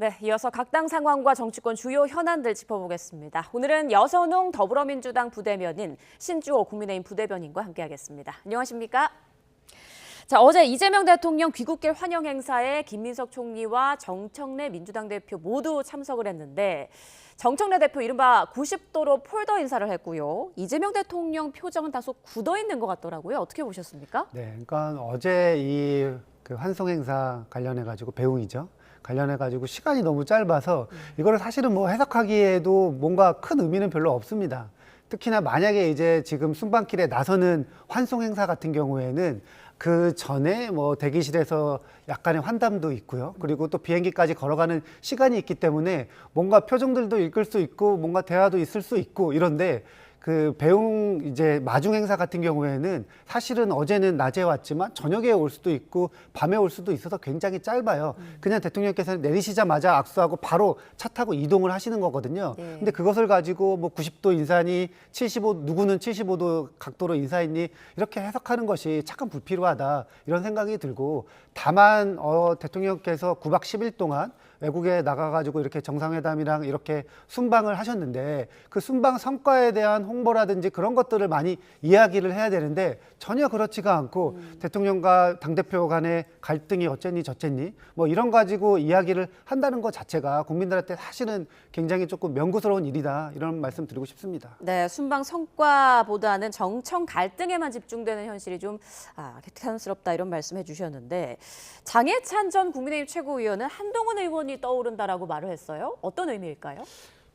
네, 이어서 각 당 상황과 정치권 주요 현안들 짚어보겠습니다. 오늘은 여선홍 더불어민주당 부대변인, 신주호 국민의힘 부대변인과 함께하겠습니다. 안녕하십니까? 자, 어제 이재명 대통령 귀국길 환영 행사에 김민석 총리와 정청래 민주당 대표 모두 참석을 했는데 정청래 대표 이른바 90도로 폴더 인사를 했고요. 이재명 대통령 표정은 다소 굳어 있는 것 같더라고요. 어떻게 보셨습니까? 네, 그러니까 어제 그 환송 행사 관련해가지고 배웅이죠. 관련해가지고 시간이 너무 짧아서 이거를 사실은 뭐 해석하기에도 뭔가 큰 의미는 별로 없습니다. 특히나 만약에 이제 지금 순방길에 나서는 환송 행사 같은 경우에는 그 전에 뭐 대기실에서 약간의 환담도 있고요. 그리고 또 비행기까지 걸어가는 시간이 있기 때문에 뭔가 표정들도 읽을 수 있고 뭔가 대화도 있을 수 있고 이런데 그 배웅 이제 마중 행사 같은 경우에는 사실은 어제는 낮에 왔지만 저녁에 올 수도 있고 밤에 올 수도 있어서 굉장히 짧아요. 그냥 대통령께서는 내리시자마자 악수하고 바로 차 타고 이동을 하시는 거거든요. 네. 근데 그것을 가지고 뭐 90도 인사니 75 누구는 75도 각도로 인사했니 이렇게 해석하는 것이 잠깐 불필요하다 이런 생각이 들고 다만 대통령께서 9박 10일 동안 외국에 나가가지고 이렇게 정상회담이랑 이렇게 순방을 하셨는데 그 순방 성과에 대한 홍보라든지 그런 것들을 많이 이야기를 해야 되는데 전혀 그렇지가 않고 대통령과 당대표 간의 갈등이 어쨌니 저쨌니 뭐 이런 가지고 이야기를 한다는 것 자체가 국민들한테 사실은 굉장히 조금 명구스러운 일이다 이런 말씀 드리고 싶습니다. 네, 순방 성과보다는 정청 갈등에만 집중되는 현실이 좀 개탄스럽다 이런 말씀해 주셨는데 장해찬 전 국민의힘 최고위원은 한동훈 의원이 떠오른다라고 말을 했어요. 어떤 의미일까요?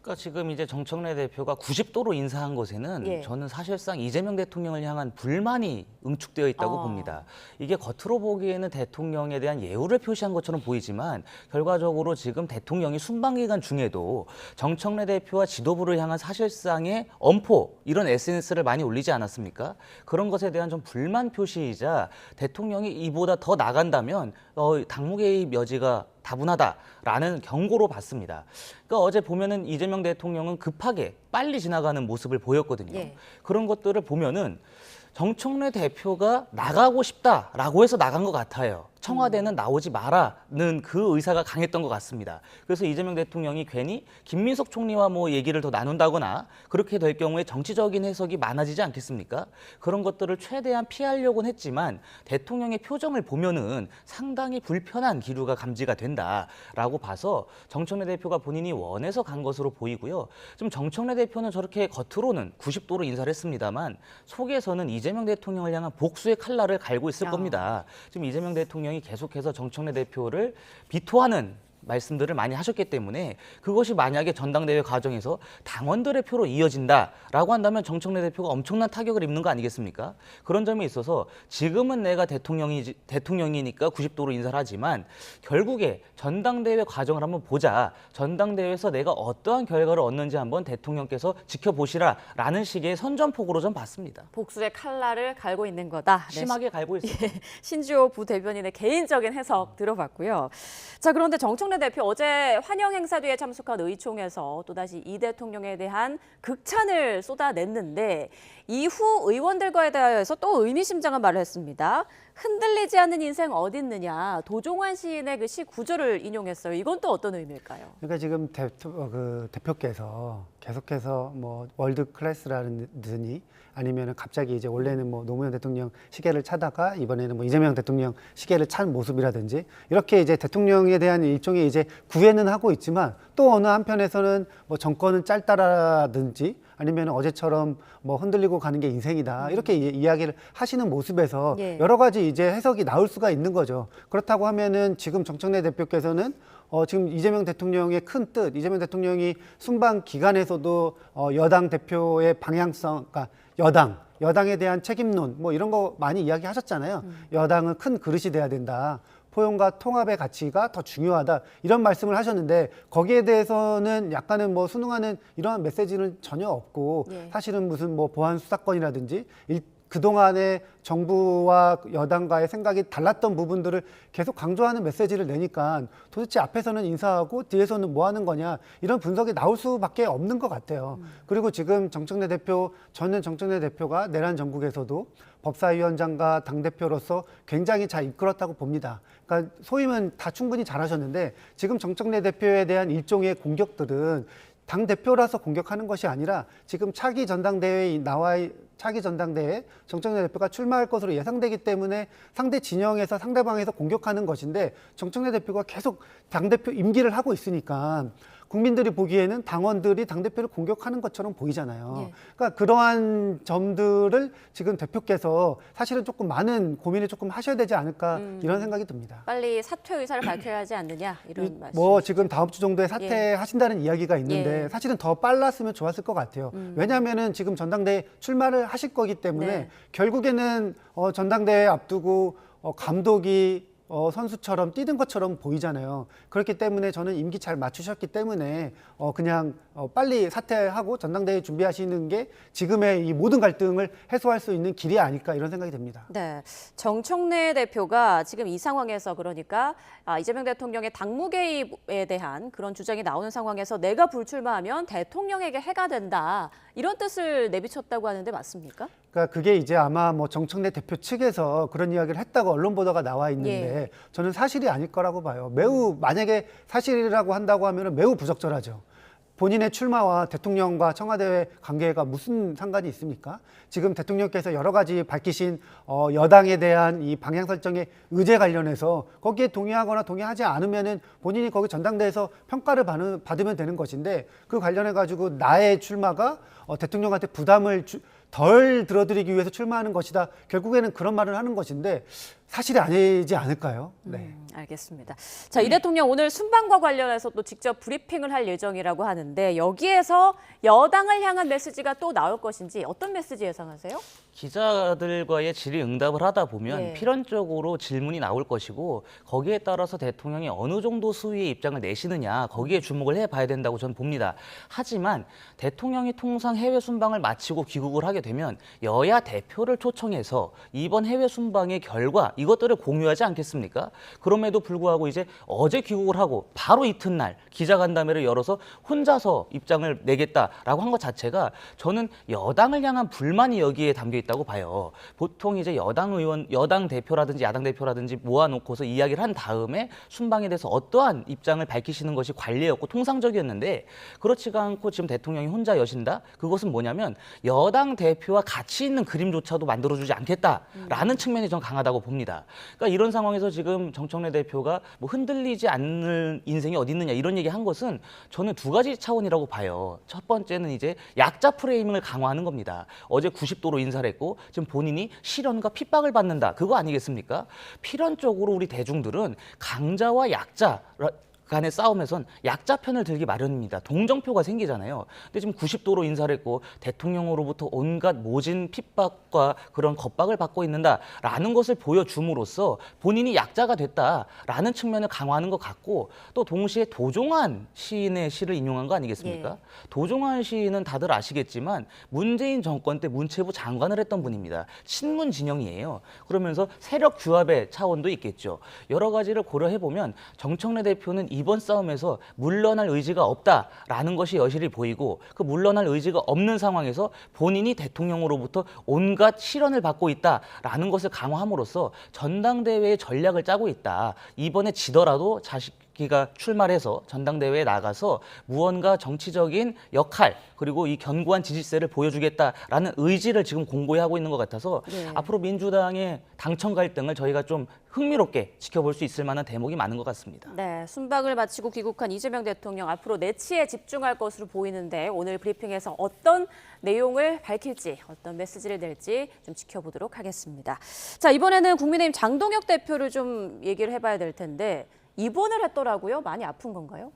그러니까 지금 이제 정청래 대표가 90도로 인사한 것에는 예. 저는 사실상 이재명 대통령을 향한 불만이 응축되어 있다고 봅니다. 이게 겉으로 보기에는 대통령에 대한 예우를 표시한 것처럼 보이지만 결과적으로 지금 대통령이 순방 기간 중에도 정청래 대표와 지도부를 향한 사실상의 엄포 이런 SNS를 많이 올리지 않았습니까? 그런 것에 대한 좀 불만 표시이자 대통령이 이보다 더 나간다면 당무 개입 여지가 다분하다라는 경고로 봤습니다. 그러니까 어제 보면은 이재명 대통령은 급하게 빨리 지나가는 모습을 보였거든요. 예. 그런 것들을 보면은 정청래 대표가 나가고 싶다라고 해서 나간 것 같아요. 청와대는 나오지 마라는 그 의사가 강했던 것 같습니다. 그래서 이재명 대통령이 괜히 김민석 총리와 뭐 얘기를 더 나눈다거나 그렇게 될 경우에 정치적인 해석이 많아지지 않겠습니까? 그런 것들을 최대한 피하려고는 했지만 대통령의 표정을 보면은 상당히 불편한 기류가 감지가 된다라고 봐서 정청래 대표가 본인이 원해서 간 것으로 보이고요. 좀 정청래 대표는 저렇게 겉으로는 90도로 인사를 했습니다만 속에서는 이재명 대통령을 향한 복수의 칼날을 갈고 있을 겁니다. 지금 이재명 대통령이 계속해서 정청래 대표를 비토하는 말씀들을 많이 하셨기 때문에 그것이 만약에 전당대회 과정에서 당원들의 표로 이어진다라고 한다면 정청래 대표가 엄청난 타격을 입는 거 아니겠습니까? 그런 점에 있어서 지금은 내가 대통령이니까 90도로 인사를 하지만 결국에 전당대회 과정을 한번 보자. 전당대회에서 내가 어떠한 결과를 얻는지 한번 대통령께서 지켜보시라라는 식의 선전포고로 좀 봤습니다. 복수의 칼날을 갈고 있는 거다. 네, 심하게 갈고 있어요. 신주호 부대변인의 개인적인 해석 들어봤고요. 자, 그런데 정청래 대표 어제 환영 행사 뒤에 참석한 의총에서 또다시 이 대통령에 대한 극찬을 쏟아냈는데 이후 의원들과에 대하여서 또 의미심장한 말을 했습니다. 흔들리지 않는 인생 어딨느냐. 도종환 시인의 그 시 구절을 인용했어요. 이건 또 어떤 의미일까요? 그러니까 지금 대표께서 계속해서 뭐 월드 클래스라든지 아니면 갑자기 이제 원래는 뭐 노무현 대통령 시계를 차다가 이번에는 뭐 이재명 대통령 시계를 찬 모습이라든지 이렇게 이제 대통령에 대한 일종의 이제 구애는 하고 있지만 또 어느 한편에서는 뭐 정권은 짧다라든지 아니면 어제처럼 뭐 흔들리고 가는 게 인생이다 이렇게 이야기를 하시는 모습에서 예. 여러 가지 이제 해석이 나올 수가 있는 거죠. 그렇다고 하면은 지금 정청래 대표께서는 지금 이재명 대통령의 큰 뜻, 이재명 대통령이 순방 기간에서도 여당 대표의 방향성, 그러니까 여당에 대한 책임론 뭐 이런 거 많이 이야기하셨잖아요. 여당은 큰 그릇이 돼야 된다. 포용과 통합의 가치가 더 중요하다 이런 말씀을 하셨는데 거기에 대해서는 약간은 뭐 순응하는 이러한 메시지는 전혀 없고 예. 사실은 무슨 뭐 보안 수사권이라든지 그동안의 정부와 여당과의 생각이 달랐던 부분들을 계속 강조하는 메시지를 내니까 도대체 앞에서는 인사하고 뒤에서는 뭐 하는 거냐 이런 분석이 나올 수밖에 없는 것 같아요. 그리고 지금 저는 정청래 대표가 내란 전국에서도 법사위원장과 당대표로서 굉장히 잘 이끌었다고 봅니다. 그러니까 소임은 다 충분히 잘하셨는데 지금 정청래 대표에 대한 일종의 공격들은 당대표라서 공격하는 것이 아니라 지금 차기 전당대회에 정청래 대표가 출마할 것으로 예상되기 때문에 상대 진영에서 상대방에서 공격하는 것인데 정청래 대표가 계속 당대표 임기를 하고 있으니까 국민들이 보기에는 당원들이 당대표를 공격하는 것처럼 보이잖아요. 예. 그러니까 그러한 점들을 지금 대표께서 사실은 조금 많은 고민을 조금 하셔야 되지 않을까 이런 생각이 듭니다. 빨리 사퇴 의사를 밝혀야 하지 않느냐 이런 말씀. 뭐 지금 다음 주 정도에 사퇴하신다는 이야기가 있는데 예. 사실은 더 빨랐으면 좋았을 것 같아요. 왜냐하면은 지금 전당대회 출마를 하실 거기 때문에 네. 결국에는 전당대회 앞두고 감독이 선수처럼 뛰는 것처럼 보이잖아요. 그렇기 때문에 저는 임기 잘 맞추셨기 때문에 그냥 빨리 사퇴하고 전당대회 준비하시는 게 지금의 이 모든 갈등을 해소할 수 있는 길이 아닐까 이런 생각이 듭니다. 네, 정청래 대표가 지금 이 상황에서 그러니까 이재명 대통령의 당무 개입에 대한 그런 주장이 나오는 상황에서 내가 불출마하면 대통령에게 해가 된다 이런 뜻을 내비쳤다고 하는데 맞습니까? 그러니까 그게 이제 아마 뭐 정청래 대표 측에서 그런 이야기를 했다고 언론 보도가 나와 있는데 저는 사실이 아닐 거라고 봐요. 매우 만약에 사실이라고 한다고 하면 매우 부적절하죠. 본인의 출마와 대통령과 청와대의 관계가 무슨 상관이 있습니까? 지금 대통령께서 여러 가지 밝히신 여당에 대한 이 방향 설정의 의제 관련해서 거기에 동의하거나 동의하지 않으면은 본인이 거기 전당대회에서 평가를 받으면 되는 것인데 그 관련해 가지고 나의 출마가 대통령한테 부담을 덜 들어드리기 위해서 출마하는 것이다. 결국에는 그런 말을 하는 것인데 사실이 아니지 않을까요? 네. 알겠습니다. 자, 이 대통령 오늘 순방과 관련해서 또 직접 브리핑을 할 예정이라고 하는데 여기에서 여당을 향한 메시지가 또 나올 것인지 어떤 메시지 예상하세요? 기자들과의 질의응답을 하다 보면 예. 필연적으로 질문이 나올 것이고 거기에 따라서 대통령이 어느 정도 수위의 입장을 내시느냐 거기에 주목을 해봐야 된다고 저는 봅니다. 하지만 대통령이 통상 해외 순방을 마치고 귀국을 하게 되면 여야 대표를 초청해서 이번 해외 순방의 결과 이것들을 공유하지 않겠습니까? 그럼에도 불구하고 이제 어제 귀국을 하고 바로 이튿날 기자간담회를 열어서 혼자서 입장을 내겠다라고 한 것 자체가 저는 여당을 향한 불만이 여기에 담겨 있다고 봐요. 보통 이제 여당 대표라든지 야당 대표라든지 모아놓고서 이야기를 한 다음에 순방에 대해서 어떠한 입장을 밝히시는 것이 관례였고 통상적이었는데 그렇지가 않고 지금 대통령이 혼자 여신다? 그것은 뭐냐면 여당 대표와 같이 있는 그림조차도 만들어주지 않겠다라는 측면이 전 강하다고 봅니다. 그러니까 이런 상황에서 지금 정청래 대표가 뭐 흔들리지 않는 인생이 어디 있느냐 이런 얘기 한 것은 저는 두 가지 차원이라고 봐요. 첫 번째는 이제 약자 프레이밍을 강화하는 겁니다. 어제 90도로 인사를 했고 지금 본인이 실현과 핍박을 받는다. 그거 아니겠습니까? 필연적으로 우리 대중들은 강자와 약자 간의 싸움에선 약자 편을 들기 마련입니다. 동정표가 생기잖아요. 근데 지금 90도로 인사를 했고 대통령으로부터 온갖 모진 핍박과 그런 겁박을 받고 있는다라는 것을 보여줌으로써 본인이 약자가 됐다라는 측면을 강화하는 것 같고 또 동시에 도종환 시인의 시를 인용한 거 아니겠습니까? 예. 도종환 시인은 다들 아시겠지만 문재인 정권 때 문체부 장관을 했던 분입니다. 친문 진영이에요. 그러면서 세력 규합의 차원도 있겠죠. 여러 가지를 고려해보면 정청래 대표는 이번 싸움에서 물러날 의지가 없다라는 것이 여실히 보이고 그 물러날 의지가 없는 상황에서 본인이 대통령으로부터 온갖 실현을 받고 있다라는 것을 강화함으로써 전당대회의 전략을 짜고 있다. 이번에 지더라도 자기가 출마해서 전당대회에 나가서 무언가 정치적인 역할 그리고 이 견고한 지지세를 보여주겠다라는 의지를 지금 공고히 하고 있는 것 같아서 네. 앞으로 민주당의 당청 갈등을 저희가 좀 흥미롭게 지켜볼 수 있을 만한 대목이 많은 것 같습니다. 네, 순방을 마치고 귀국한 이재명 대통령 앞으로 내치에 집중할 것으로 보이는데 오늘 브리핑에서 어떤 내용을 밝힐지 어떤 메시지를 낼지 좀 지켜보도록 하겠습니다. 자, 이번에는 국민의힘 장동혁 대표를 좀 얘기를 해봐야 될 텐데 입원을 했더라고요. 많이 아픈 건가요?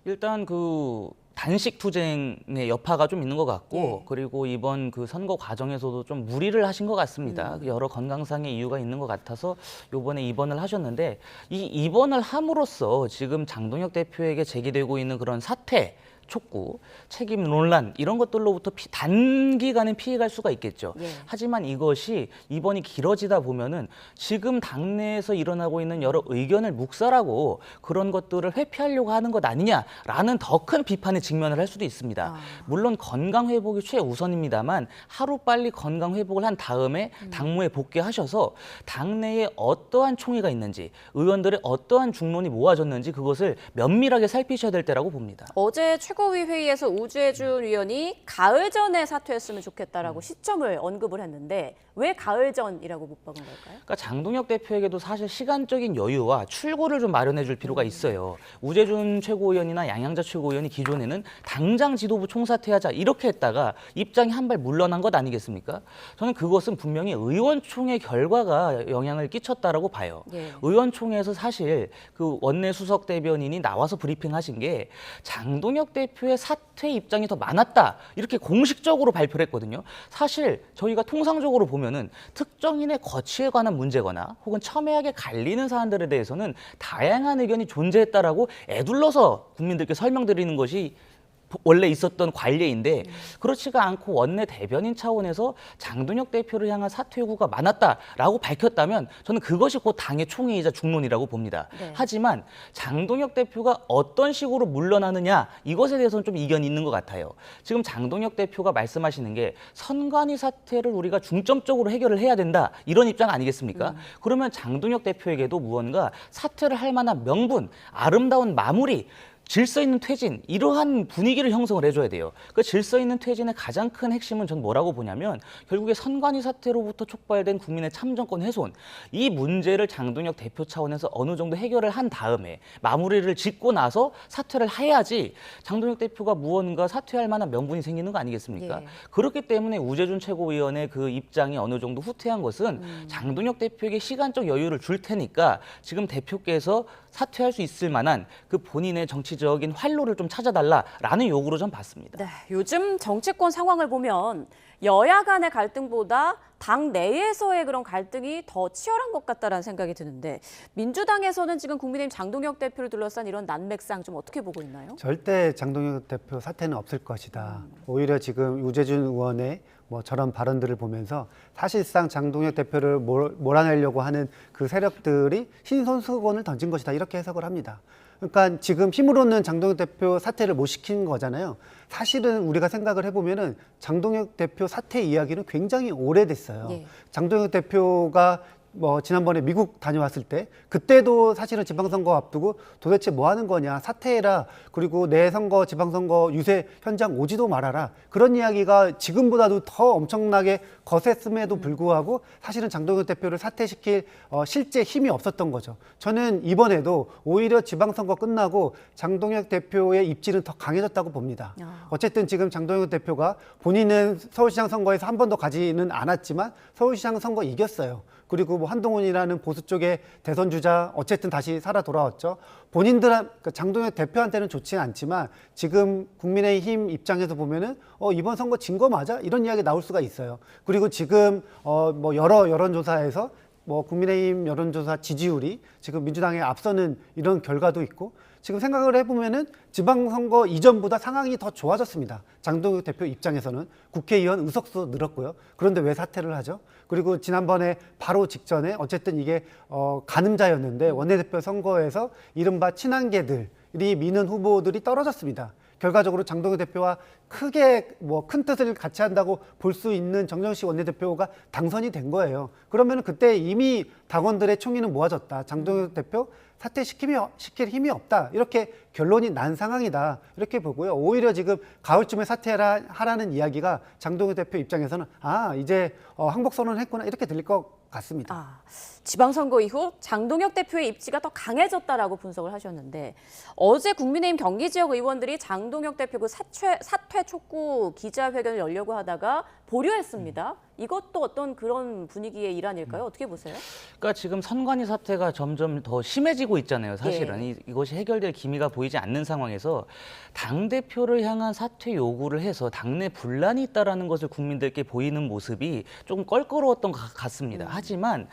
일단 그 단식 투쟁의 여파가 좀 있는 것 같고 예. 그리고 이번 그 선거 과정에서도 좀 무리를 하신 것 같습니다. 여러 건강상의 이유가 있는 것 같아서 이번에 입원을 하셨는데 이 입원을 함으로써 지금 장동혁 대표에게 제기되고 있는 그런 사퇴 촉구, 책임 논란 이런 것들로부터 단기간에 피해갈 수가 있겠죠. 예. 하지만 이것이 입원이 길어지다 보면은 지금 당내에서 일어나고 있는 여러 의견을 묵살하고 그런 것들을 회피하려고 하는 것 아니냐라는 더 큰 비판에 직면을 할 수도 있습니다. 물론 건강 회복이 최우선입니다만 하루빨리 건강 회복을 한 다음에 당무에 복귀하셔서 당내에 어떠한 총의가 있는지 의원들의 어떠한 중론이 모아졌는지 그것을 면밀하게 살피셔야 될 때라고 봅니다. 어제 최고위 회의에서 우재준 위원이 가을 전에 사퇴했으면 좋겠다라고 시점을 언급을 했는데 왜 가을 전이라고 못 박은 걸까요? 그러니까 장동혁 대표에게도 사실 시간적인 여유와 출구를 좀 마련해 줄 필요가 있어요. 우재준 최고위원이나 양양자 최고위원이 기존에는 당장 지도부 총사퇴하자 이렇게 했다가 입장이 한 발 물러난 것 아니겠습니까? 저는 그것은 분명히 의원총회 결과가 영향을 끼쳤다라고 봐요. 예. 의원총회에서 사실 그 원내 수석 대변인이 나와서 브리핑하신 게 장동혁 대표의 사퇴 입장이 더 많았다 이렇게 공식적으로 발표를 했거든요. 사실 저희가 통상적으로 보면은 특정인의 거취에 관한 문제거나 혹은 첨예하게 갈리는 사안들에 대해서는 다양한 의견이 존재했다라고 애둘러서 국민들께 설명드리는 것이 원래 있었던 관례인데 그렇지가 않고 원내 대변인 차원에서 장동혁 대표를 향한 사퇴 요구가 많았다라고 밝혔다면 저는 그것이 곧 당의 총의이자 중론이라고 봅니다. 네. 하지만 장동혁 대표가 어떤 식으로 물러나느냐 이것에 대해서는 좀 이견이 있는 것 같아요. 지금 장동혁 대표가 말씀하시는 게 선관위 사퇴를 우리가 중점적으로 해결을 해야 된다 이런 입장 아니겠습니까? 그러면 장동혁 대표에게도 무언가 사퇴를 할 만한 명분, 아름다운 마무리 질서 있는 퇴진 이러한 분위기를 형성을 해줘야 돼요. 그 질서 있는 퇴진의 가장 큰 핵심은 전 뭐라고 보냐면 결국에 선관위 사태로부터 촉발된 국민의 참정권 훼손 이 문제를 장동혁 대표 차원에서 어느 정도 해결을 한 다음에 마무리를 짓고 나서 사퇴를 해야지 장동혁 대표가 무언가 사퇴할 만한 명분이 생기는 거 아니겠습니까? 예. 그렇기 때문에 우재준 최고위원의 그 입장이 어느 정도 후퇴한 것은 장동혁 대표에게 시간적 여유를 줄 테니까 지금 대표께서 사퇴할 수 있을 만한 그 본인의 정치적인 활로를 좀 찾아달라라는 요구로 전 봤습니다. 네, 요즘 정치권 상황을 보면 여야 간의 갈등보다 당 내에서의 그런 갈등이 더 치열한 것 같다라는 생각이 드는데 민주당에서는 지금 국민의힘 장동혁 대표를 둘러싼 이런 난맥상 좀 어떻게 보고 있나요? 절대 장동혁 대표 사퇴는 없을 것이다. 오히려 지금 우재준 의원의 저런 발언들을 보면서 사실상 장동혁 대표를 몰아내려고 하는 그 세력들이 신선수건을 던진 것이다 이렇게 해석을 합니다. 그러니까 지금 힘으로는 장동혁 대표 사퇴를 못 시킨 거잖아요. 사실은 우리가 생각을 해보면은 장동혁 대표 사퇴 이야기는 굉장히 오래됐어요. 예. 장동혁 대표가 지난번에 미국 다녀왔을 때 그때도 사실은 지방선거 앞두고 도대체 뭐 하는 거냐 사퇴해라 그리고 내 선거 지방선거 유세 현장 오지도 말아라 그런 이야기가 지금보다도 더 엄청나게 거셌음에도 불구하고 사실은 장동혁 대표를 사퇴시킬 실제 힘이 없었던 거죠. 저는 이번에도 오히려 지방선거 끝나고 장동혁 대표의 입지는 더 강해졌다고 봅니다. 어쨌든 지금 장동혁 대표가 본인은 서울시장 선거에서 한 번도 가지는 않았지만 서울시장 선거 이겼어요. 그리고 한동훈이라는 보수 쪽의 대선 주자 어쨌든 다시 살아 돌아왔죠. 그러니까 장동혁 대표한테는 좋지는 않지만 지금 국민의힘 입장에서 보면은 이번 선거 진 거 맞아? 이런 이야기 나올 수가 있어요. 그리고 지금 여러 여론조사에서 국민의힘 여론조사 지지율이 지금 민주당에 앞서는 이런 결과도 있고 지금 생각을 해보면은 지방선거 이전보다 상황이 더 좋아졌습니다. 장동혁 대표 입장에서는 국회의원 의석수 늘었고요. 그런데 왜 사퇴를 하죠? 그리고 지난번에 바로 직전에 어쨌든 이게 가늠자였는데 원내대표 선거에서 이른바 친한계들이 미는 후보들이 떨어졌습니다. 결과적으로 장동혁 대표와 크게 큰 뜻을 같이 한다고 볼 수 있는 정정식 원내대표가 당선이 된 거예요. 그러면 그때 이미 당원들의 총의는 모아졌다. 장동혁 대표 사퇴시킬 힘이 없다. 이렇게 결론이 난 상황이다. 이렇게 보고요. 오히려 지금 가을쯤에 사퇴하라는 이야기가 장동혁 대표 입장에서는 이제 항복선언을 했구나. 이렇게 들릴 것 같습니다. 지방선거 이후 장동혁 대표의 입지가 더 강해졌다라고 분석을 하셨는데 어제 국민의힘 경기 지역 의원들이 장동혁 대표 그 사퇴 촉구 기자회견을 열려고 하다가 보류했습니다. 이것도 어떤 그런 분위기의 일환일까요? 어떻게 보세요? 그러니까 지금 선관위 사태가 점점 더 심해지고 있잖아요. 사실은 이것이 해결될 기미가 보이지 않는 상황에서 당대표를 향한 사퇴 요구를 해서 당내 분란이 있다라는 것을 국민들께 보이는 모습이 조금 껄끄러웠던 것 같습니다. 하지만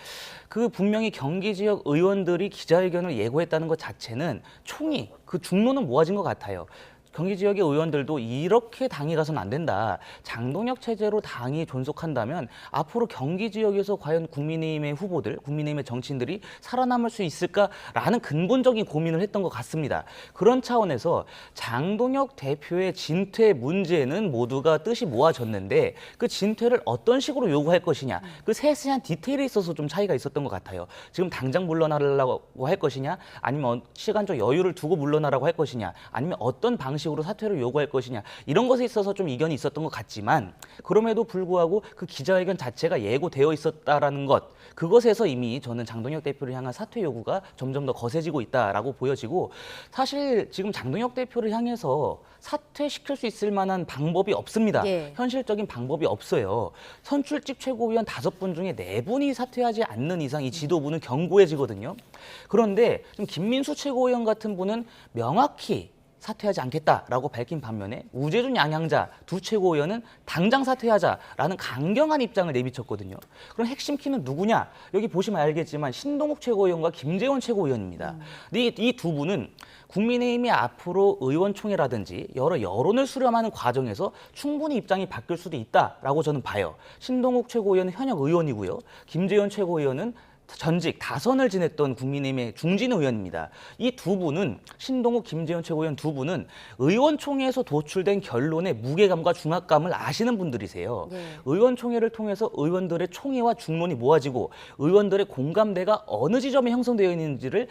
그 분명히 경기 지역 의원들이 기자회견을 예고했다는 것 자체는 총이 그 중론은 모아진 것 같아요. 경기 지역의 의원들도 이렇게 당이 가서는 안 된다. 장동혁 체제로 당이 존속한다면 앞으로 경기 지역에서 과연 국민의힘의 후보들, 국민의힘의 정치인들이 살아남을 수 있을까라는 근본적인 고민을 했던 것 같습니다. 그런 차원에서 장동혁 대표의 진퇴 문제는 모두가 뜻이 모아졌는데 그 진퇴를 어떤 식으로 요구할 것이냐, 그 세세한 디테일에 있어서 좀 차이가 있었던 것 같아요. 지금 당장 물러나라고 할 것이냐, 아니면 시간적 여유를 두고 물러나라고 할 것이냐, 아니면 어떤 방식으로 사퇴를 요구할 것이냐, 이런 것에 있어서 좀 이견이 있었던 것 같지만 그럼에도 불구하고 그 기자회견 자체가 예고되어 있었다라는 것, 그것에서 이미 저는 장동혁 대표를 향한 사퇴 요구가 점점 더 거세지고 있다라고 보여지고, 사실 지금 장동혁 대표를 향해서 사퇴시킬 수 있을 만한 방법이 없습니다. 예. 현실적인 방법이 없어요. 선출직 최고위원 5분 중에 4분이 사퇴하지 않는 이상 이 지도부는 견고해지거든요. 그런데 좀 김민수 최고위원 같은 분은 명확히 사퇴하지 않겠다라고 밝힌 반면에 우재준 양양자 두 최고위원은 당장 사퇴하자라는 강경한 입장을 내비쳤거든요. 그럼 핵심 키는 누구냐? 여기 보시면 알겠지만 신동욱 최고위원과 김재원 최고위원입니다. 근데 이 두 분은 국민의힘이 앞으로 의원총회라든지 여러 여론을 수렴하는 과정에서 충분히 입장이 바뀔 수도 있다라고 저는 봐요. 신동욱 최고위원은 현역 의원이고요. 김재원 최고위원은 전직 다선을 지냈던 국민의힘의 중진 의원입니다. 이 두 분은, 신동욱, 김재원 최고위원 두 분은 의원총회에서 도출된 결론의 무게감과 중압감을 아시는 분들이세요. 네. 의원총회를 통해서 의원들의 총의와 중론이 모아지고 의원들의 공감대가 어느 지점에 형성되어 있는지를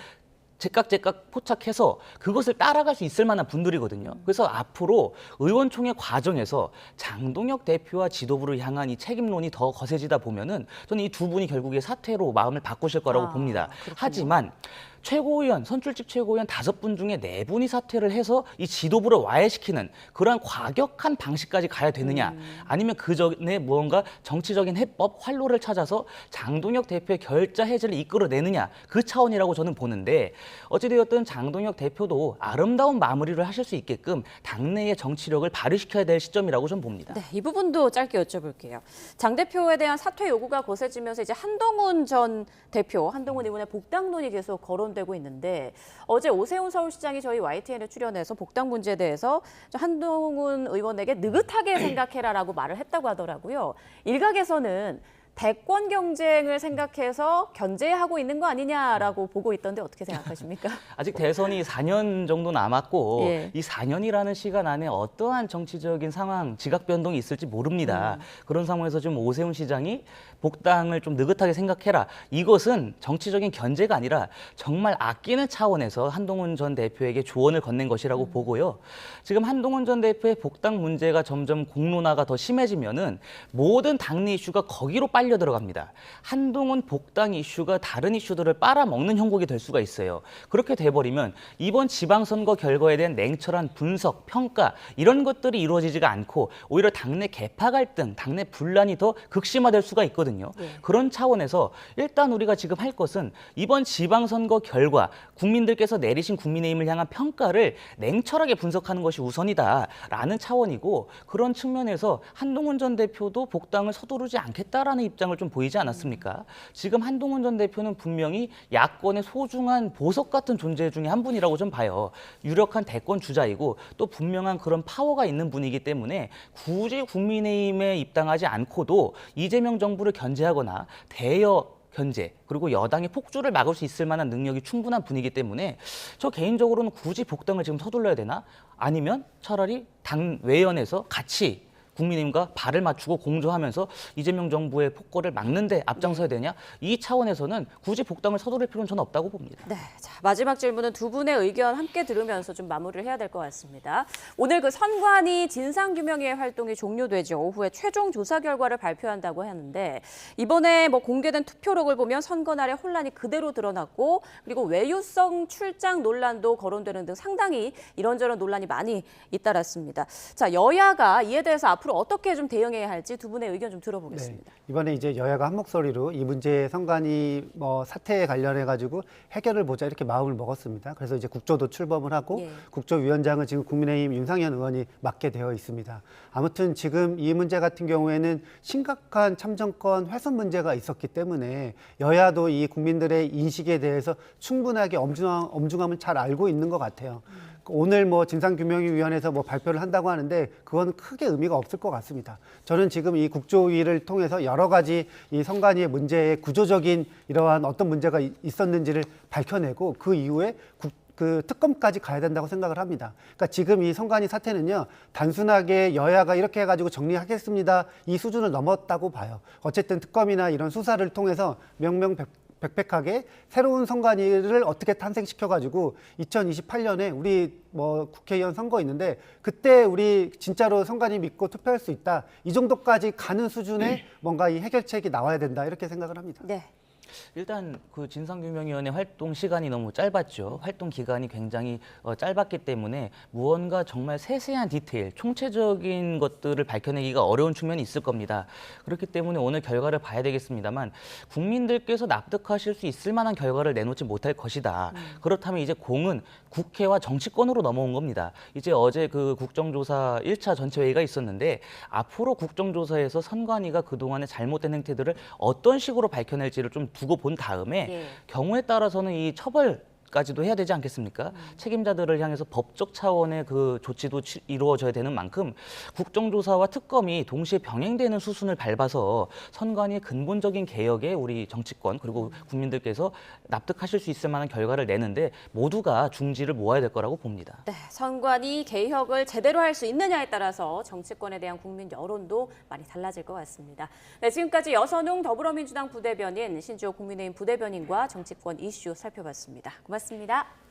제깍제깍 포착해서 그것을 따라갈 수 있을 만한 분들이거든요. 그래서 앞으로 의원총회 과정에서 장동혁 대표와 지도부를 향한 이 책임론이 더 거세지다 보면은 저는 이 두 분이 결국에 사퇴로 마음을 바꾸실 거라고 봅니다. 그렇군요. 하지만 최고위원, 선출직 최고위원 5분 중에 4분이 사퇴를 해서 이 지도부를 와해시키는 그러한 과격한 방식까지 가야 되느냐, 아니면 그 전에 무언가 정치적인 해법, 활로를 찾아서 장동혁 대표의 결자 해지를 이끌어내느냐, 그 차원이라고 저는 보는데, 어찌되었든 장동혁 대표도 아름다운 마무리를 하실 수 있게끔 당내의 정치력을 발휘시켜야 될 시점이라고 좀 봅니다. 네, 이 부분도 짧게 여쭤볼게요. 장 대표에 대한 사퇴 요구가 거세지면서 이제 한동훈 전 대표, 한동훈 의원의 복당론이 계속 거론되고 있는데, 어제 오세훈 서울시장이 저희 YTN에 출연해서 복당 문제에 대해서 한동훈 의원에게 느긋하게 생각해라라고 말을 했다고 하더라고요. 일각에서는 대권 경쟁을 생각해서 견제하고 있는 거 아니냐라고 보고 있던데 어떻게 생각하십니까? 아직 대선이 4년 정도 남았고 예. 이 4년이라는 시간 안에 어떠한 정치적인 상황, 지각 변동이 있을지 모릅니다. 그런 상황에서 좀 오세훈 시장이 복당을 좀 느긋하게 생각해라. 이것은 정치적인 견제가 아니라 정말 아끼는 차원에서 한동훈 전 대표에게 조언을 건넨 것이라고 보고요. 지금 한동훈 전 대표의 복당 문제가 점점 공론화가 더 심해지면은 모든 당내 이슈가 거기로 빨려 들어갑니다. 한동훈 복당 이슈가 다른 이슈들을 빨아먹는 형국이 될 수가 있어요. 그렇게 돼버리면 이번 지방선거 결과에 대한 냉철한 분석, 평가, 이런 것들이 이루어지지가 않고 오히려 당내 계파 갈등, 당내 분란이 더 극심화될 수가 있거든요. 그런 차원에서 일단 우리가 지금 할 것은 이번 지방선거 결과, 국민들께서 내리신 국민의힘을 향한 평가를 냉철하게 분석하는 것이 우선이다라는 차원이고, 그런 측면에서 한동훈 전 대표도 복당을 서두르지 않겠다라는 입장을 좀 보이지 않았습니까? 지금 한동훈 전 대표는 분명히 야권의 소중한 보석 같은 존재 중에 한 분이라고 좀 봐요. 유력한 대권 주자이고 또 분명한 그런 파워가 있는 분이기 때문에 굳이 국민의힘에 입당하지 않고도 이재명 정부를 견제하거나 대여 견제, 그리고 여당의 폭주를 막을 수 있을 만한 능력이 충분한 분이기 때문에 저 개인적으로는 굳이 복당을 지금 서둘러야 되나? 아니면 차라리 당 외연에서 같이 국민의힘과 발을 맞추고 공조하면서 이재명 정부의 폭거를 막는 데 앞장서야 되냐? 이 차원에서는 굳이 복당을 서두를 필요는 저는 없다고 봅니다. 네, 자, 마지막 질문은 두 분의 의견 함께 들으면서 좀 마무리를 해야 될 것 같습니다. 오늘 그 선관위 진상규명위의 활동이 종료되죠. 오후에 최종 조사 결과를 발표한다고 하는데, 이번에 뭐 공개된 투표록을 보면 선거 날의 혼란이 그대로 드러났고, 그리고 외유성 출장 논란도 거론되는 등 상당히 이런저런 논란이 많이 잇따랐습니다. 자, 여야가 이에 대해서 앞으로 앞으로 어떻게 좀 대응해야 할지 두 분의 의견 좀 들어보겠습니다. 네. 이번에 이제 여야가 한 목소리로 이 문제 선관위 사태에 관련해 가지고 해결을 보자 이렇게 마음을 먹었습니다. 그래서 이제 국조도 출범을 하고 예. 국조위원장은 지금 국민의힘 윤상현 의원이 맡게 되어 있습니다. 아무튼 지금 이 문제 같은 경우에는 심각한 참정권 훼손 문제가 있었기 때문에 여야도 이 국민들의 인식에 대해서 충분하게 엄중함을 잘 알고 있는 것 같아요. 오늘 진상규명위원회에서 발표를 한다고 하는데 그건 크게 의미가 없을 것 같습니다. 저는 지금 이 국조위를 통해서 여러 가지 이 선관위의 문제의 구조적인 이러한 어떤 문제가 있었는지를 밝혀내고 그 이후에 그 특검까지 가야 된다고 생각을 합니다. 그러니까 지금 이 선관위 사태는요, 단순하게 여야가 이렇게 해가지고 정리하겠습니다 이 수준을 넘었다고 봐요. 어쨌든 특검이나 이런 수사를 통해서 명명백백하게 새로운 선관위를 어떻게 탄생시켜가지고 2028년에 우리 국회의원 선거 있는데 그때 우리 진짜로 선관위 믿고 투표할 수 있다. 이 정도까지 가는 수준의 뭔가 이 해결책이 나와야 된다 이렇게 생각을 합니다. 네. 일단 그 진상규명위원회 활동 시간이 너무 짧았죠. 활동 기간이 굉장히 짧았기 때문에 무언가 정말 세세한 디테일, 총체적인 것들을 밝혀내기가 어려운 측면이 있을 겁니다. 그렇기 때문에 오늘 결과를 봐야 되겠습니다만 국민들께서 납득하실 수 있을 만한 결과를 내놓지 못할 것이다. 그렇다면 이제 공은 국회와 정치권으로 넘어온 겁니다. 이제 어제 그 국정조사 1차 전체회의가 있었는데 앞으로 국정조사에서 선관위가 그동안의 잘못된 행태들을 어떤 식으로 밝혀낼지를 좀 두고 본 다음에 예. 경우에 따라서는 이 처벌까지도 해야 되지 않겠습니까? 책임자들을 향해서 법적 차원의 그 조치도 이루어져야 되는 만큼 국정조사와 특검이 동시에 병행되는 수순을 밟아서 선관위의 근본적인 개혁에 우리 정치권 그리고 국민들께서 납득하실 수 있을 만한 결과를 내는데 모두가 중지를 모아야 될 거라고 봅니다. 네, 선관위 개혁을 제대로 할 수 있느냐에 따라서 정치권에 대한 국민 여론도 많이 달라질 것 같습니다. 네, 지금까지 여선웅 더불어민주당 부대변인, 신주호 국민의힘 부대변인과 정치권 이슈 살펴봤습니다. 고맙습니다.